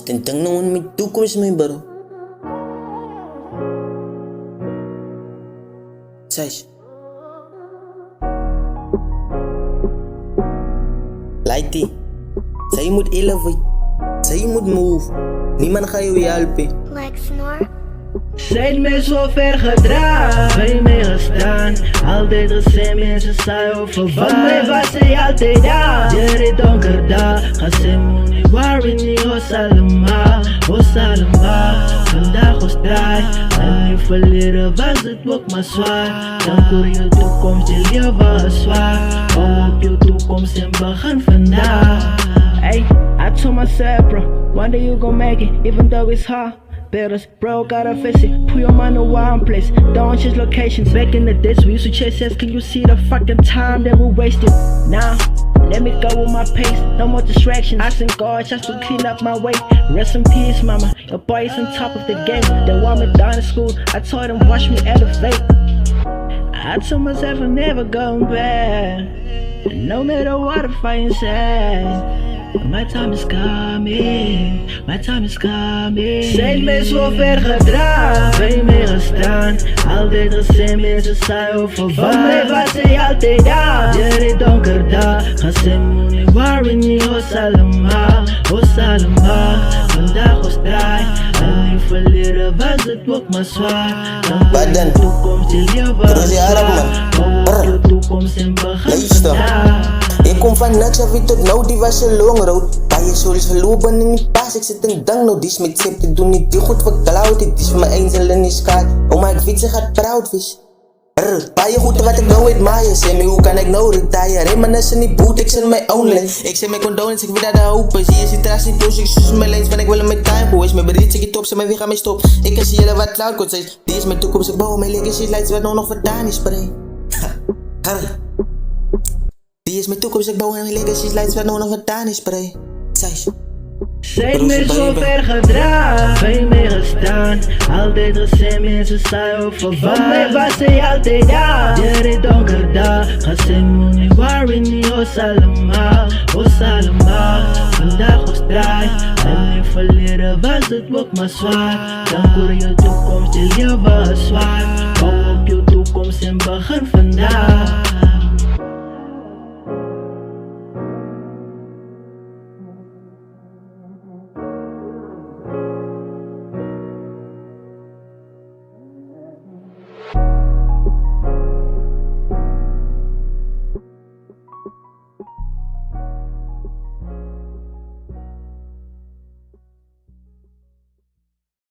Tentang naman may toekomst may baro. Sais. Lighty. Zij moet elevate. Zij moet move. Niemand gaat jou helpen. Like snore. Zijn me zo ver gedragen, bij mij gestaan. Altijd gezien mensen saai over van mij was hij altijd daar. Jerry donker daar, ga ze me niet worry niet, os allemaal. Vandaag was draai, en je verleden was het ook maar zwaar. Dan voor je toekomst, je leven was zwaar. Hou op je toekomst en begin vandaag. Hey, I told myself bro, one day you gon' make it, even though it's hard. Betters, bro, gotta face it. Put your mind in one place. Don't change locations. Back in the days, we used to chase ass. Can you see the fucking time that we wasted? Now, let me go with my pace. No more distractions. I send God just to clean up my way. Rest in peace, mama. Your boy is on top of the game. They want me down in school. I told them, watch me elevate. I told myself I'm never going back. No matter what I find inside. My time is coming, my time is coming. Zijn me zo ver gedragen, bij mij gestaan. Altijd gezien mensen saai over van mij was hij altijd daar. Jerry donker daar, ga ze me niet worry niet, os allemaal. Vandaag was draai, en je verleden was het ook maar zwaar. Dan voor je toekomst, je leven was zwaar. Hou op je toekomst en begin vandaag. Ik kom van niks af tot nou, die was een long road. Bij je souls verlopen in die pas, ik zit in dang nou, die smit zip, ik doe niet die goed verklauwd. Dit is voor mijn eenzel in die skaat, oh maar ik weet ze gaat proud vis. Bij je goed wat ik nou weet maaien, zeg me hoe kan ik nou retire. Remanes in die boot, ik zit mijn own lane. Ik zeg mijn condones, ik weet dat de hoop is. Hier zit er niet dus, ik zus mijn lanes, want ik wil hem met time boys. Mijn bericht, ik top, ze mij weer gaan mee stop. Ik kan zie jullie wat cloud code zegt. Die is mijn toekomst, ik bouw mijn legacy lights, wat nou nog verdaan is, spray. Die is mijn toekomst, ik bouw mijn legacy lights, wat nou nog verdaan is, spray. Sais. Zijn me zo ver gedragen, bij mij gestaan. Altijd gezien mensen saai over van mij was hij altijd daar. Jerry donker daar, ga ze me niet worry niet, os allemaal. Vandaag was draai, en je verleden was het ook maar zwaar. Dan voor je toekomst, je leven was zwaar. Hou op je toekomst en begin vandaag.